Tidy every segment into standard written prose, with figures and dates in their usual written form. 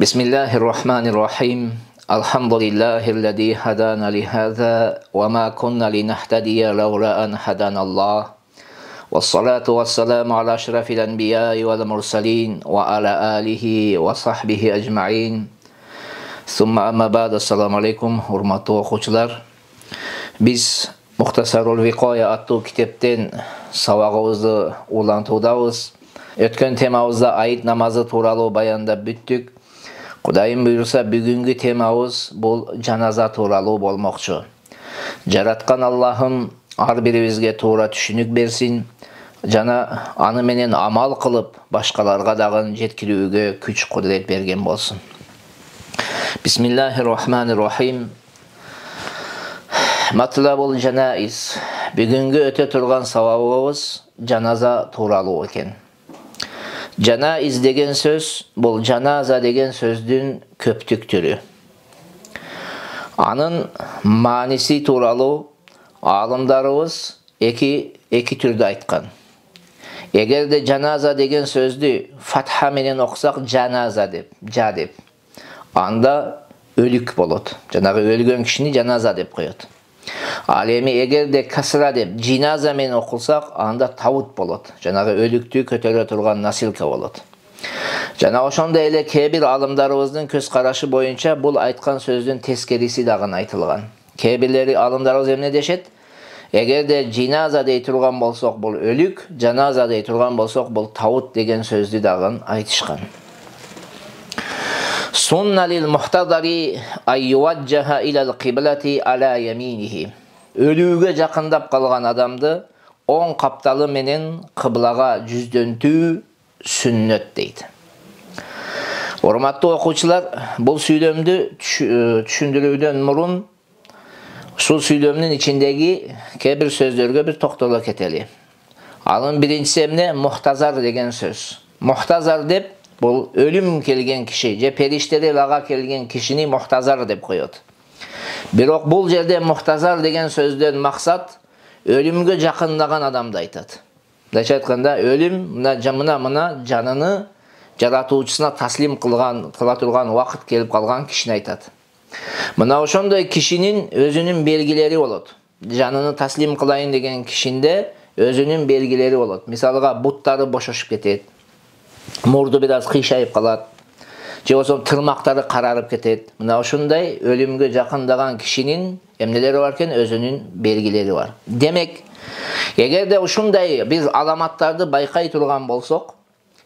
Bismillahirrahmanirrahim. Elhamdülillahillezî hadâna lihâzâ ve mâ kunnâ linehtediye levlâ en hadânallâh. Vessalâtu vesselâmu alâ eşrefil enbiyâi vel murselîn ve alâ âlihi ve sahbihi ecmaîn. Summa amma ba'd. Assalamu aleykum, hurmatly okuwçylar. Biz Muhtasarul Vikaya atlı kitapten sabagыбызды ulantudabız. Ötken temabızda ayet namazı tuuralı bayanda büttük. Kudayım buyursa bugünkü temabız bu canaza tuuralı bolmokçu. Jaratkan Allah'ım har biribizge tuura түшүнүк bersin. Jana anı menen amal kılıp başkalarga dagın jetkilүүgө küç kudret bergen bolsun. Bismillahirrahmanirrahim. Matlabul janaiz. Bugünkü öte turgan sababыбыз janaza tuuralı eken. Janaiz degen söz, bul janaza degen sözdün köptük türü. Anın manisi tuuralı alımlarыбыз eki türde aytkan. Eğer de janaza degen sözdü fatha menen okusak janaza dep, ja dep, anda ölük bolot. Janagı ölgön kişini janaza dep koyot. Al эми eğer de kasra dep jinaza menen okulsak anda tavut bolot. Janagı ölüktü kötörө turgan nasilka bolot. Jana ошондой эле кээ-бир алымдарыбыздын көз карашы боюнча бул айткан сөздүн тескериси дагы айтылган. Кээ-бирлери алымдарыбыз эмне дешет? Eğer de jinaza dей турган болсок бул ölük, janaza dей турган болсок бул tavut деген сөздү дагы айтышкан. Sunna lil muhtadari ay yuvajjaha ilal qiblati ala yaminihi. Ölүүгө жакындап калган адамды оң капталы менен кыблага жүздөнтүү сүннөт дейт. Урматтуу окуучулар, бул сүйлөмдү түшүндүрүүдөн мурун ушул сүйлөмдүн ичиндеги кээ-бир сөздөргө бир токтоло кетели. Анын биринчиси эмне? Мухтазар деген сөз. Мухтазар деп бул ölüm келген киши же периштелер ага келген кишини мухтазар деп коет. Бирок бул жерде мухтазар деген сөздөн максат ölümгө жакындаган адамды айтат. Дайча айтканда ölüm мына жаныны жаратуучусуна таслим кыла турган убакыт келип калган кишини айтат. Мына ошондой кишинин өзүнүн белгилери болот. Жаныны таслим кылайын деген кишинде өзүнүн белгилери болот. Мисалга буттары бошошуп кетет. Мурду biraz кыйшайып калат. Же болсо тырмактары карарып кетет. Мына ошондой ölümгө жакындаган кишинин эмнелери бар экен? Өзүнүн белгилери бар. Демек, эгерде ушундай биз аламаттарды байкай турган болсок,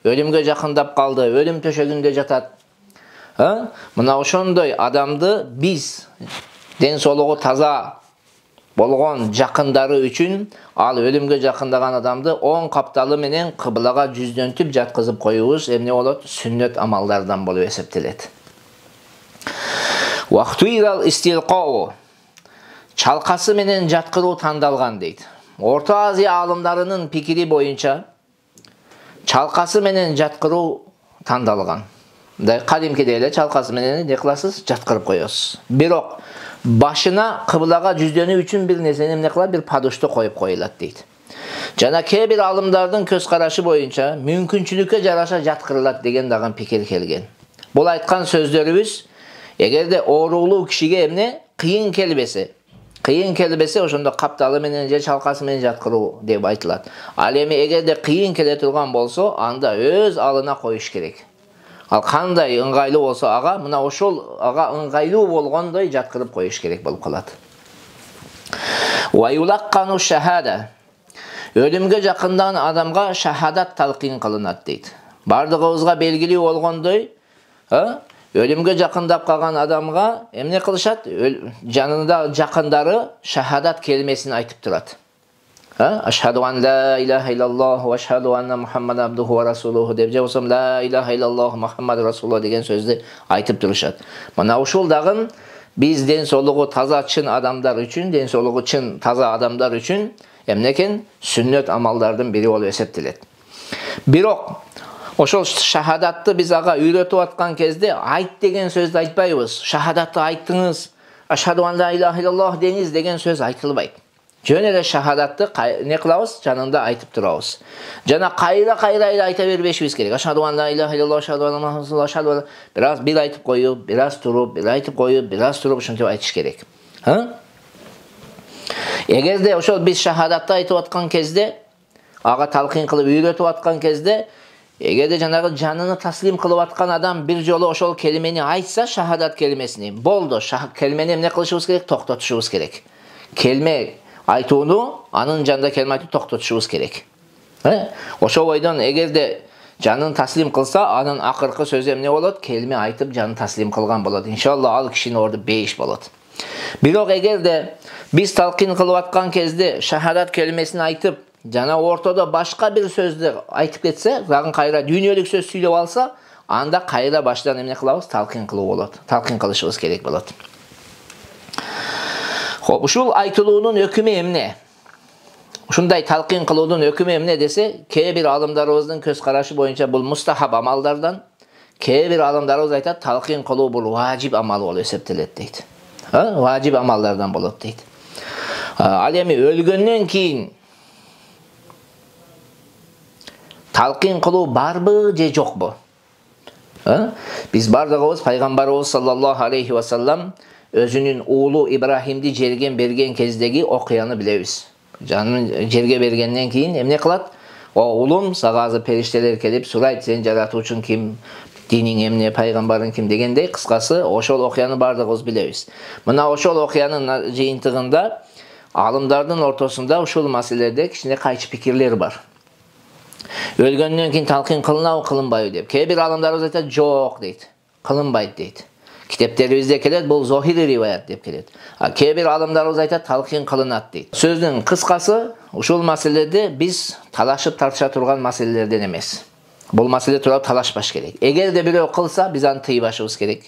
ölümгө жакындап калды, ölüm төшөгүндө жатат. Мына ошондой адамды биз ден соолугу таза болгон жакындары үчүн ал ölümгө жакындаган адамды оң капталы менен кыблага жүздөнтүп жаткызып коюубуз эмне болот? Сүннөт амалдардан болуп эсептелет. Вактуирал истилқау. Чалкасы менен жаткыруу тандалган дейт. Орто Азия алымдарынын пикири боюнча чалкасы менен жаткыруу тандалган. Кадимкиде эле чалкасы менен эмне кыласыз? Жаткырып коесуз. Бирок башына кыблага жүздөнүү үчүн бир нерсени эмне кылат? Бир падушту коюп коюлат дейт. Жана кээ-бир алымдардын көз карашы боюнча мүмкүнчүлүккө жараша жаткырылат деген дагы пикир келген. Бул айткан сөздөрүбүз эгерде оорулуу кишиге эмне кыйын келбесе ошондо капталы менен же чалкасы менен жаткыруу деп айтылат. Ал эми эгерде кыйын келе турган болсо, анда өз алына коюш керек. Ал кандай ыңгайлуу болсо ага, мына ошол ага ыңгайлуу болгондой жаткырып коюш керек болуп калат. Ва юлаккану шахада. Ölümгө жакындаган адамга шахадат талкин кылынат дейт. Бардыгыбызга белгилүү болгондой, ölümгө жакындап калган адамга эмне кылышат? Жанында жакындары шахадат келмесин айтып турат. Ашхаду ан ла илаха иллаллах ва ашхаду анна Мухаммад абдуху ва расулуху деп же болсом ла илаха иллаллах Мухаммад расулуллах деген сөздү айтып турушат. Мына ушул дагы биз ден соолугу таза чын адамдар үчүн, ден соолугу чын таза адамдар үчүн эмне экен? Сүннөт амалдардын бири болуп эсептелет. Бирок ошол шахадатты биз ага үйрөтүп аткан кезде айт деген сөздү айтпайбыз. Шахадатты айттыңыз, ашхаду ан ла илаха иллаллах деңиз деген сөз айтылбайт. Жөн эле шахадатты не кылабыз? Жанында айтып турабыз. Жана кайра айта бербешибиз керек. Ашхаду ан ла иляха иллаллах, ашхаду анна мухаммадан расулуллах, ашхаду ан. Бираз бир айтып коюп, бираз туруп, бир айтып коюп, бираз туруп ушинтип айтыш керек. Эгерде ошол биз шахадатты айтып аткан кезде, ага талкин кылып үйрөтүп аткан кезде, эгерде жанагы жаныны таслим кылып аткан адам бир жолу ошол келимени айтса, шахадат келимесини, болду, келимени эмне кылышыбыз керек? Токтотушубуз керек. Келме айтууну, анын жанында келме айтууну токтотушубуз керек. Ошол бойдон эгерде жанын таслим кылса, анын акыркы сөзү эмне болот? Келме айтып жанын таслим кылган болот. Иншалла ал кишинин орду бейиш болот. Бирок эгерде биз талкин кылып аткан кезде шахадат келмесин айтып, жана ортодо башка бир сөздү айтып кетсе, дагы кайра дүйнөлүк сөз сүйлөп алса, анда кайра баштан эмне кылабыз? Талкин кылуу болот. Талкин кылышыбыз керек болот. Хоп, ушул айтылуунун өкүмү эмне? Ушундай талкин кылуунун өкүмү эмне десе, кээ бир алымдарыбыздын көз карашы боюнча бул мустахаб амалдардан, кээ бир алымдарыбыз айтат, талкин кылуу бул важип амал болуп эсептелет дейт. Важип амалдардан болот дейт. Ал эми өлгөндөн кийин талкин кылуу барбы же жокпу? Биз бардыгыбыз пайгамбарыбыз саллаллаху алейхи ва саллам өзүнүн уулу Ибрахимди жерге берген кездеги окуяны билебиз. Жанын жерге бергенден кийин эмне кылат? Уулум, сага азыр периштелер келип сурайт, сен жаратуучуң ким, диниң эмне, пайгамбарың ким дегендей, кыскасы ошол окуяны бардыгыбыз билебиз. Мына ошол окуянын жыйынтыгында алымдардын ортосунда ушул маселелерде кичине кайчы пикирлер бар. Өлгөндөн кийин талкин кылынабы, кылынбайбы деп. Кээ бир алымдарыбыз айтат, жок дейт. Кылынбайт дейт. Китептерибизде келет, бул зохири риваят деп келет. Кээ бир алымдарыбыз айтат, талкин кылынат дейт. Сөздүн кыскасы, ушул маселеде биз талашып тартыша турган маселелерден эмес. Бул маселе тууралуу талашпаш керек. Эгерде бирөө кылса, биз аны тыйбашыбыз керек.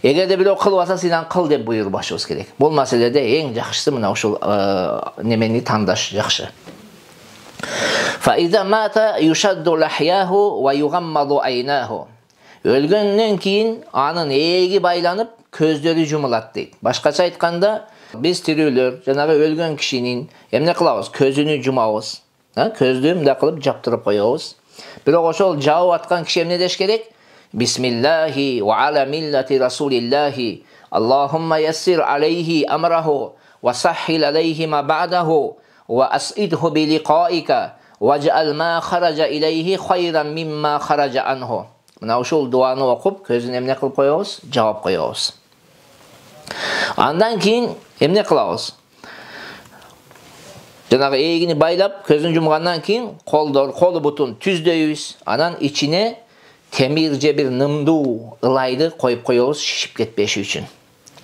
Эгерде бирөө кылбаса, сен аны кыл деп буйрубашыбыз керек. Бул маселеде эң жакшысы мына ушул немени тандаш жакшы. فإذا مات يشد لحياه ويغمض عيناه. Өлгөндөн кийин анын ээги байланып, көздөрү жумулат дейт. Башкача айтканда, биз тирүүлөр, жанагы өлгөн кишинин эмне кылабыз? Көзүнү жумабыз. Көздү мындай кылып жаптырып коебуз. Бирок ошол жабып аткан киши эмне деш керек? Бисмиллахи ва ала миллати расулиллахи. Аллахумма яссир алейхи амраху ва саххил алейхи ма ба'даху ва ас'идху би лиқаика вадж'ал ма хаража илейхи хайран мимма хаража анху. Мына ушул дуаны окуп, көзүн эмне кылып коебуз? Жабып коебуз. Андан кийин эмне кылабыз? Жанагы эгини байлап, көзүн жумгандан кийин колу бутун түздөйбүз. Анан ичине темир же бир нымдуу ылайды коюп коебуз, шишип кетпеши үчүн.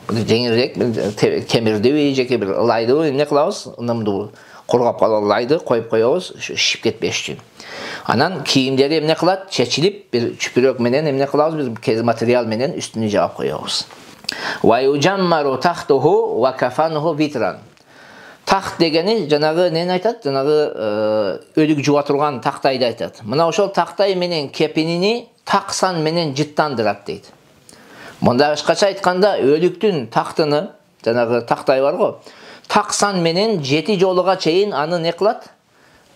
Жеңилирээк темирдиби, жеке бир ылайды эмне кылабыз? Нымдуу кургап калган ылайды коюп коебуз, шишип кетпеш үчүн. Анан кийимдери эмне кылат? Чечилип, бир чүпүрөк менен эмне кылабыз? Биз материал менен үстүнү жаап коебуз. Ва южаммару тахтуху ва кафануху витран. Тахт дегени жанагы нени айтат? Жанагы өлүк жуа турган тактайды айтат. Мына ошол тактай менен кепинини таксан менен жыттандырат дейт. Мында башкача айтканда, өлүктүн тактыны, жанагы тактай бар го, таксан менен 7 жолуга чейин аны не кылат?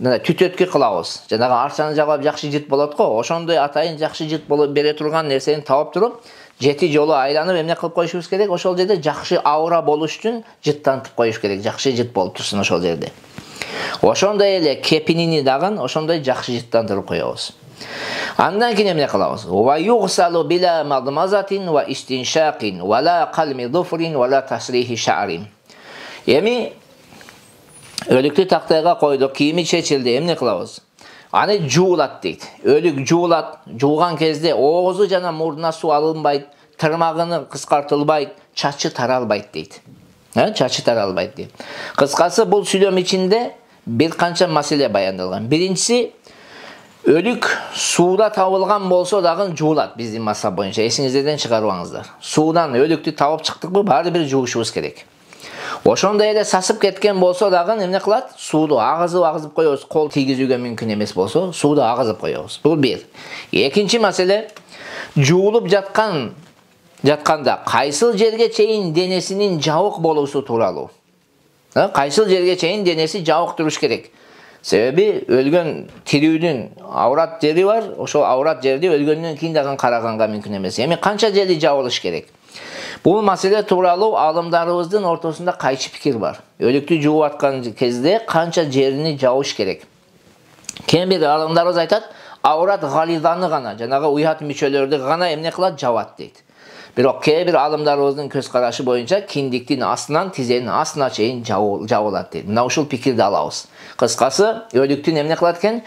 Түтөткө кылабыз. Жанагы арчаны жагып жакшы жыт болот го, ошондой атайын жакшы жыт болуп бере турган нерсени таап туруп, 7 жолу айланып эмне кылып коюшубуз керек? Ошол жерде жакшы аура болуш үчүн жыттантып коюш керек. Жакшы жыт болуп турсун ошол жерде. Ошондой эле кепинини дагы ошондой жакшы жыттандырып коебуз. Андан кийин эмне кылабыз? Ва югсалу била мадмазатин ва истиншакин ва ла қалми дуфрин ва ла тасрихи ша'рин. Эми өлүктү тактайга койдук, кийими чечилди, эмне кылабыз? Аны жуулат дейт. Өлүк жуулат, жууган кезде оозу жана мурдуна суу алынбайт, тырмагыны кыскартылбайт, чачы таралбайт дейт. Чачы таралбайт дейт. Кыскасы бул сүйлөм ичинде бир канча маселе баяндалган. Биринчиси, өлүк сууда табылган болсо дагы жуулат биздин мазхаб боюнча. Эсиңизден чыгарбаңыздар. Суудан өлүктү табып чыктыкпы, баары бир жуушубуз керек. Ошондой эле сасып кеткен болсо дагы эмне кылат? Сууду агызып коебуз. Кол тийгизүүгө мүмкүн эмес болсо, сууду агызып коебуз. Бул бир. Экинчи маселе, жуулуп жатканда кайсыл жерге чейин денесинин жабык болуусу тууралуу. Kaysil жерге чейин денеси жабык туруш керек. Себеби өлгөн тирүүнүн аврат жери бар, ошол аврат жерди өлгөндөн кийин дагы караганга мүмкүн эмес. Эми канча жери жабылыш керек? Бул маселе тууралуу аалымдарыбыздын ортосунда кайчы пикир бар. Өлүктү жууп аткан кезде канча жерини жабыш керек? Кээ бир аалымдарыбыз айтат, аврат галиданы гана, жанагы уят мүчөлөрдү гана эмне кылат, жабат дейт. Бирок кээ бир аалымдарыбыздын көз карашы боюнча киндиктин астынан тизенин астына чейин жабылат дейт. Мына ушул пикирди алабыз. Кыскасы, өлүктүн эмне кылат экен?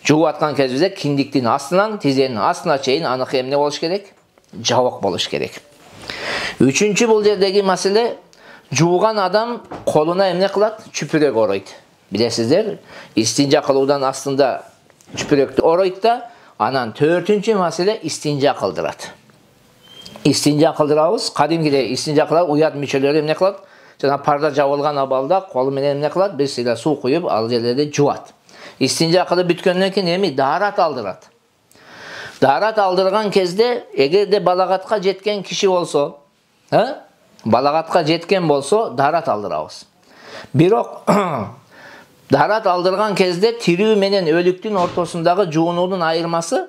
Жууп аткан кезде киндиктин астынан тизенин астына чейин анык эмне болуш керек? Жабык болуш керек. Үчүнчү бул жердеги маселе, жууган адам колуна эмне кылат? Чүпүрөк оройт. Билесиздер, истинжа кылуудан астында чүпүрөктү оройт да, анан төртүнчү маселе истинжа кылдырат. Истинжа кылдырабыз, кадимкидей истинжа кылат, уят мүчөлөрү эмне кылат? Жана парда жабылган абалда колу менен эмне кылат? Бир сыйра суу куюп, ал жерлерди жуат. Истинжа кылып бүткөндөн кийин эми даарат алдырат. Даарат алдырган кезде, эгерде балагатка жеткен киши болсо, балагатка жеткен болсо, даарат алдырабыз. Бирок даарат алдырган кезде тирүү менен өлүктүн ортосундагы жуунуунун айырмасы,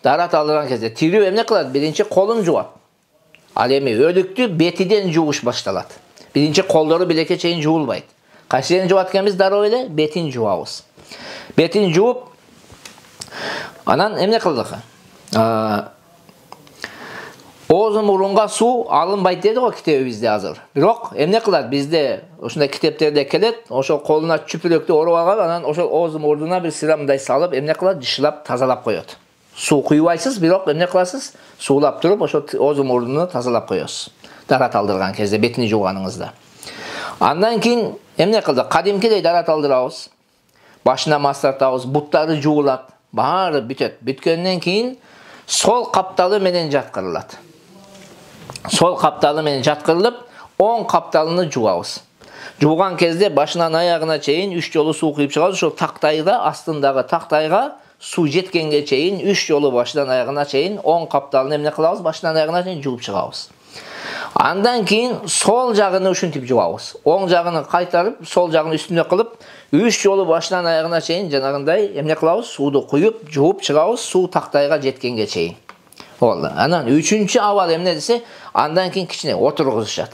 даарат алдырган кезде тирүү эмне кылат? Биринчи колун жуат. Ал эми өлүктү бетиден жууш башталат. Биринчи колдору билекке чейин жуулбайт. Кайсы жерин жуат экенбиз дароо эле? Бетин жуабыз. Бетин жууп, анан эмне кылдык? Оозу мурунга суу алынбайт деди го китебибизде азыр. Бирок эмне кылат? Бизде ушундай китептерде келет, ошол колуна чүпүрөктү оруп алып, анан ошол оозу мурдуна бир сыйра мындай салып, эмне кылат? Жышылап, тазалап коёт. Суу куйбайсыз, бирок эмне кыласыз? Суулап туруп, ошол оозу мурдуну тазалап коесуз. Даарат алдырган кезде, бетини жууганыңызда. Андан кийин эмне кылдык? Кадимкидей даарат алдырабыз. Башына мас тартабыз, буттары жуулат, баары бүтөт. Бүткөндөн кийин сол капталы менен жаткырылат. Сол капталы менен жаткырылып, оң капталыны жуабыз. Жууган кезде башынан аягына чейин 3 жолу суу куюп чыгабыз. Ошол тактайга, астындагы тактайга суу жеткенге чейин 3 жолу башынан аягына чейин оң капталыны эмне кылабыз? Башынан аягына чейин жууп чыгабыз. Андан кийин сол жагыны ушинтип жуабыз. Оң жагыны кайтарып, сол жагын үстүнө кылып, 3 жолу башынан аягына чейин жанагындай эмне кылабыз? Сууду куюп, жууп чыгабыз, суу тактайга жеткенге чейин. Болду. Анан үчүнчү абал эмне десе, андан кийин кичине отургузушат.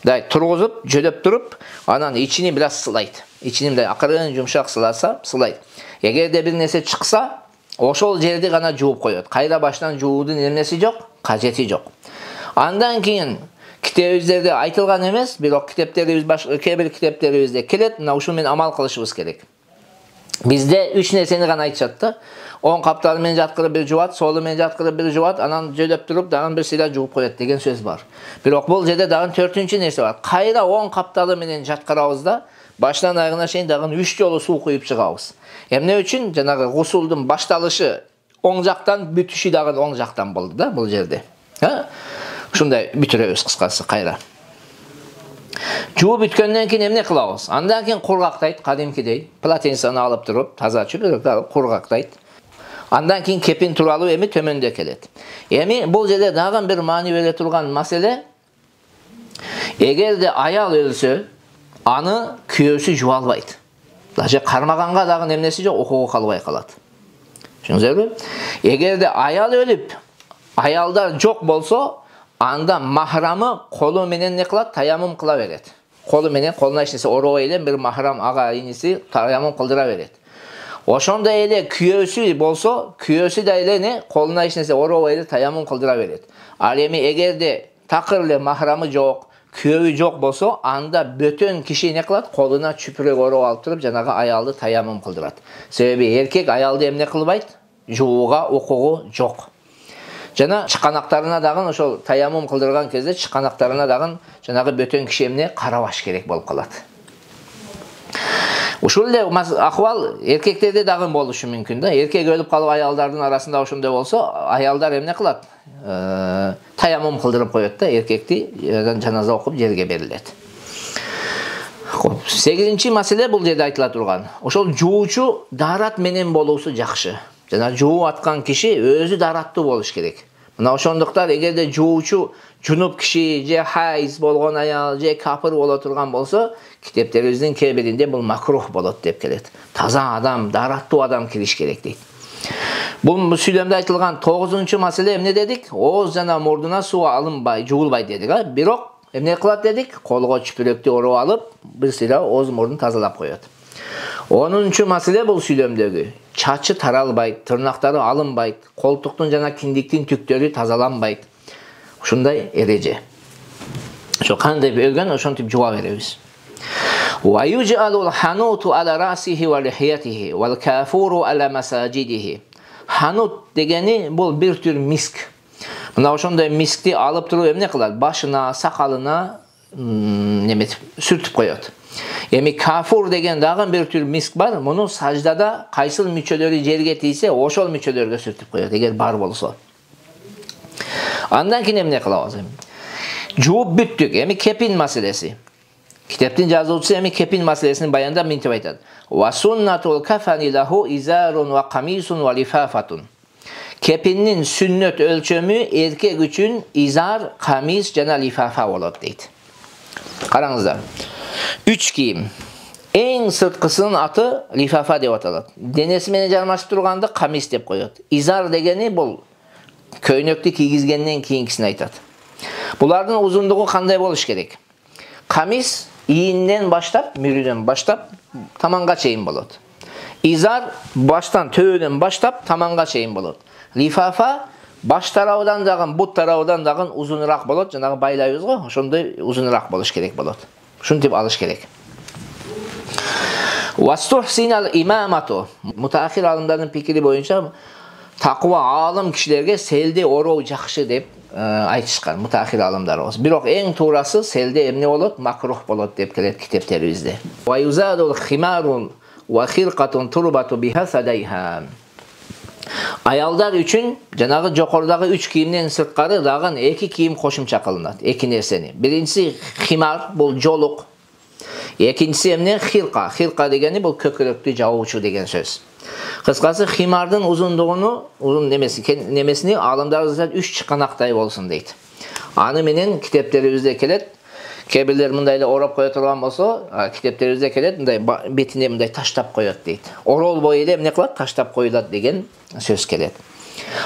Мындай тургузуп, жөлөп туруп, анан ичини бир аз сылайт. Ичини мындай акырын жумшак сыласа, сылайт. Эгерде бир нерсе чыкса, ошол жерди гана жууп коёт. Кайра баштан жууудун эмнеси жок, кажети жок. Андан кийин китебибизде айтылган эмес, бирок китептерибиз кээ бир китептерибизде келет, мына ушул менен амал кылышыбыз керек. Бизде 3 нерсени гана айтышат да. Оң капталы менен жаткырып бир жуат, солу менен жаткырып бир жуат, анан жөлөп туруп дагы бир сыйра жууп коёт деген сөз бар. Бирок бул жерде дагы 4-нчү нерсе бар. Кайра оң капталы менен жаткырабыз да, башынан аягына чейин дагы 3 жолу суу куюп чыгабыз. Эмне үчүн? Жанагы гусулдун башталышы оң жактан, бүтүшү дагы оң жактан болду да бул жерде. Ушундай бүтүрөбүз кыскасы кайра. Жууп бүткөндөн кийин эмне кылабыз? Андан кийин кургактайт, кадимкидей. Полотенцени алып туруп, таза чүпүрөктү алып кургактайт. Андан кийин кепин тууралуу эми төмөндө келет. Эми бул жерде дагы бир маани бере турган маселе, эгерде аял өлсө, аны күйөөсү жууа албайт. Даже кармаганга дагы эмнеси жок, окугу калбай калат. Түшүндүңүзбү? Эгерде аял өлүп, аялдар жок болсо, анда махрамы колу менен не кылат? Таяммум кыла берет. Колу менен, колуна эч нерсе оробой эле бир махрам ага иниси таяммум кылдыра берет. Ошондой эле күйөөсү болсо, күйөөсү да эле не? Колуна эч нерсе оробой эле таяммум кылдыра берет. Ал эми эгерде такыр эле махрамы жок, күйөөү жок болсо, анда бөтөн киши не кылат? Колуна чүпүрөк ороп алып туруп, жанагы аялды таяммум кылдырат. Себеби эркек аялды эмне кылбайт? Жууга укугу жок. Жана чыканактарына дагы ошол таяммум кылдырган кезде чыканактарына дагы жанагы бөтөн киши эмне карабаш керек болуп калат. Ушул эле акыбал эркектерде дагы болушу мүмкүн да. Эркек өлүп калып аялдардын арасында ошондой болсо, аялдар эмне кылат? Таяммум кылдырып коёт да, эркекти жаназа окуп жерге берилет. Хоп, 8-нчи маселе бул жерде айтыла турган. Ошол жуучу даарат менен болуусу жакшы. Жана жууп аткан киши өзү дараттуу болуш керек. Мына ошондуктан эгерде жуучу жунуп киши же хайз болгон аял же капыр боло турган болсо, китептерибиздин кээ биринде бул макрух болот деп келет. Таза адам, дараттуу адам кириш керек дейт. Бул сүйлөмдө айтылган 9-чу маселе эмне дедик? Ооз жана мурдуна суу алынбай, жуулбай дедик, а? Бирок эмне кылат дедик? Колго чүпүрөктү ороп алып, бир сыйра ооз мурдун тазалап коет. 10-чу маселе бул сүйлөмдөгү. Чачы таралбайт, тырнактары алынбайт, колтуктун жана киндиктин түктөрү тазаланбайт. Ушундай эреже. Ошо кандай өлгөн, ошентип жуа беребиз. Wa yuj'alul hanutu ala ra'sihi wa lihiyatihi wal kafuru ala masajidihi. Hanut degeni bul bir tür misk. Mına ошондой мискти алып туруп эмне кылат? Башына, сакалына сүртүп коет. Эми кафур деген дагы бир тür миск бар. Муну саждада кайсыл мүчөлөрү жерге тийсе, ошол мүчөлөргө сүртүп коет, эгер бар болсо. Андан кийин эмне кылабыз? Жууп бүттүк. Эми кепин маселеси. Kitaptin жазуучусу эми кепин маселесин баяндап мынтип айтат. Wa sunnatul kafani lahu izarun wa qamisun wa lifafatun. Kepinnin sünnet ölçömü erkek üçün izar, kamis jana lifafa bolot deyt. Karаңыздар. 3 kiyim. Эң сырткысынын аты лифафа деп аталат. Денеси менен жармашып турганды камис деп коет. Изар дегени бул көйнөктү кийгизгенден кийинкисин айтат. Булардын узундугу кандай болуш керек? Камис иğinden başlap, mürüden başlap tamanğa çeyin bolot. İzar baştan töğüden başlap tamanğa çeyin bolot. Lifafa baş tarafından dagın, but tarafından dagın uzunuraq bolot. Janağı baylayız go, ошондой uzunuraq boluş gerek bolot. Şuntip alış gerek. Vastuhsinal imamatu. Mutaahhir alımların pikiri boyunca takva alım kişilerge selde orou jakşı dep айтышкан мутахир алымдарыбыз. Бирок эң туурасы селде эмне болот? Макрух болот деп келет китептерибизде. Ва юзадул химарун ва хиркатун турбату биха садайха. Аялдар үчүн жанагы жокордагы 3 кийимден сырткары дагы 2 кийим кошумча кылынат. 2 нерсени. Биринчиси химар, бул жолук. Экинчиси эмне? Хирка. Хирка дегени бул көкүрөктү жабуучу деген сөз. Кыскасы химардын узундугуну, узун немесини алымдарыбыз 3 чыканактай болсун дейт. Аны менен китептерибизде келет. Кээ бирлер мындай эле ороп кое турган болсо, китептерибизде келет, мындай бетине мындай таштап коет дейт. Оролбой эле эмне кылат? Таштап коюлат деген сөз келет.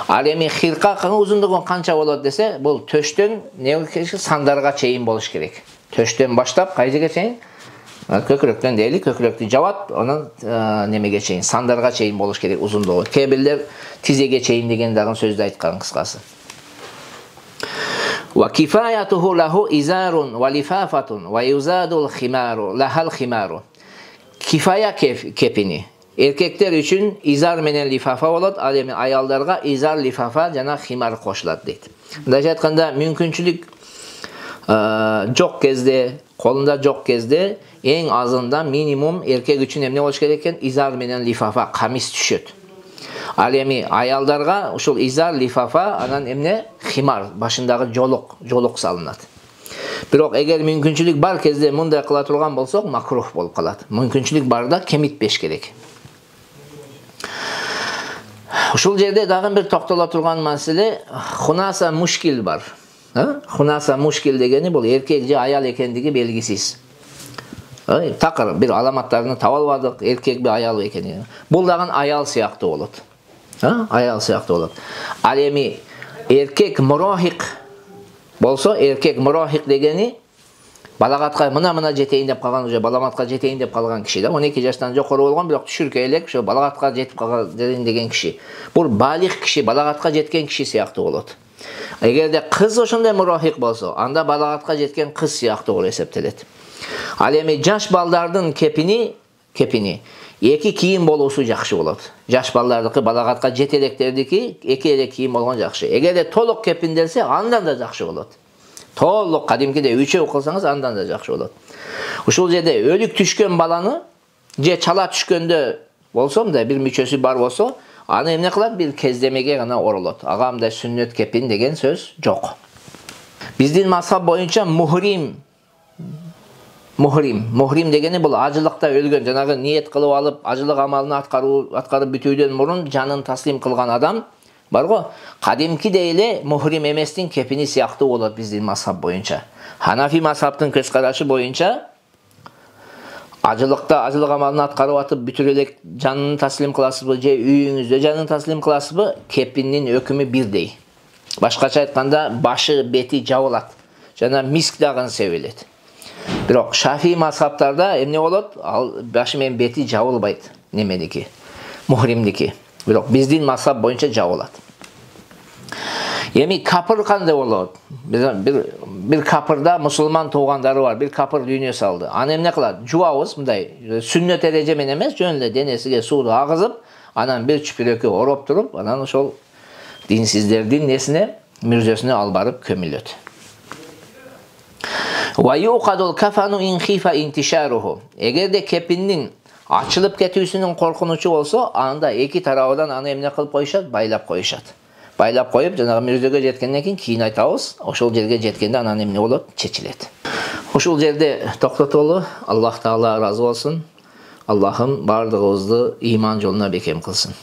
Ал эми хирка узундугу канча болот десе, бул төштөн сандарга чейин болуш керек. Төштөн баштап кай жерге чейин? Көкүрөктөн дейли, көкүрөктү жабат, анан немеге чейин, сандарга чейин болуш керек узундугу. Кээ бирлер тизеге чейин деген дагы сөздү айткан кыскасы. Wa kifayatuhu lahu izarun wa lifafatun wa yuzadul khimaru lahal khimaru. Kifaya kepini. Erkekler üçün izar menen lifafa bolot, al эми аялдарга izar, lifafa жана химар кошулат дейт. Мындайча айтканда мүмкүнчүлүк жок кезде, колунда жок кезде эң азында минимум эркек үчүн эмне болуш керек экен? Изар менен лифафа, камис түшөт. Ал эми аялдарга ушул изар, лифафа, анан эмне? Химар, башындагы жолук салынат. Бирок эгер мүмкүнчүлүк бар кезде мындай кыла турган болсок, макрух болуп калат. Мүмкүнчүлүк барда кемитпеш керек. Ушул жерде дагы бир токтоло турган маселе хунаса мушкил бар. Хунаса мушкил дегени бул эркек же аял экендиги белгисиз. Такыр бир аламаттарын таба албадык, эркекби аялбы экени. Бул дагы аял сыяктуу болот. Аял сыяктуу болот. Ал эми эркек мурахик болсо, эркек мурахик дегени балагатка мына жетейин деп калган, уже балагатка жетейин деп калган киши да, 12 жаштан жокору болгон, бирок түшүркө элек ошо балагатка жетип калган деген киши. Бул балих киши, балагатка жеткен киши сыяктуу болот. Эгерде кыз ошондой мурахик болсо, анда балагатка жеткен кыз сыяктуу болуп эсептелет. Ал эми жаш балдардын кепини 2 кийим болуусу жакшы болот. Жаш балдардыкы, балагатка жете электердики 2 эле кийим болгон жакшы. Эгерде толук кепинделсе, андан да жакшы болот. Толук кадимкиде 3 кылсаңыз, андан да жакшы болот. Ушул жерде өлүк түшкөн баланы же чала түшкөндө болсо, мындай бир мүчөсү бар болсо, аны эмне кылат? Бир кездемеге гана оролот. Ага мындай сүннөт кепин деген сөз жок. Биздин мазхаб боюнча Мухрим дегени бул ажылыкта өлгөн, жанагы ниет кылып алып, ажылык амалын аткарып бүтүүдөн мурун жанын таслим кылган адам Бар го, кадимкидей эле мухрим эместин кепини сыяктуу болот биздин мазхаб боюнча. Ханафи мазхабтын көз карашы боюнча ажылыкта ажылык амалын аткарып атып бүтүр эле жанын таслим кыласызбы же үйүңүздө жанын таслим кыласызбы, кепиндин өкүмү бирдей. Башкача айтканда башы бети жабылат жана миск дагы себилет. Бирок Шафии мазхабтарда эмне болот? Ал башы менен бети жабылбайт немедики, мухримдики. Бирок биздин мазхаб боюнча жабылат. Эми капыр кандай болот? Бир капырда мусулман туугандары бар, бир капыр дүйнө салды. Аны эмне кылат? Жуабыз, мындай сүннөт эреже менен эмес, жөн эле денесиге сууну агызып, анан бир чүпүрөккө ороп туруп, анан ошол динсиздердин несине, мүрзөсүнө алып барып көмүлөт. Ва юқадул кафану ин хифа интишаруху. Эгерде кепиндин ачылып кетүүсүнүн коркунучу болсо, анда эки тарабынан аны эмне кылып коюшат? Байлап коюшат. Байлап коюп, жанагы мүрзөгө жеткенден кийин айтабыз, ошол жерге жеткенде анан эмне болот? Чечилет. Ушул жерде токтотолу. Аллах Таала ыраазы болсун. Аллахым бардыгыбызды ыйман жолуна бекем кылсын.